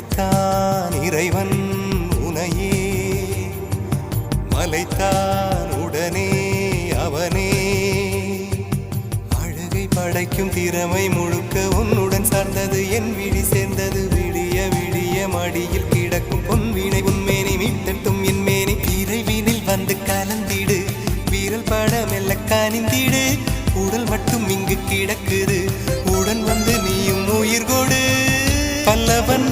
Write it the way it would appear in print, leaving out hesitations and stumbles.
படைத்தான் இறைவன் உனையே, மலைத்தான் உடனே அவனே. அழகை படைக்கும் திறமை முழுக்க உன்னுடன் சார்ந்தது, என் விழி சேர்ந்தது. விடிய விடிய மடியில் கிடக்கும் பொன்வினை உன்மேனி மீட்டட்டும் என் மேனி. இறைவினில் வந்து கலந்திடு, வீரல் பட மெல்ல காணிந்திடு. உடல் மட்டும் இங்கு கிடக்குது, உடன் வந்து நீயும் உயிர் கொடு. பல்லவன்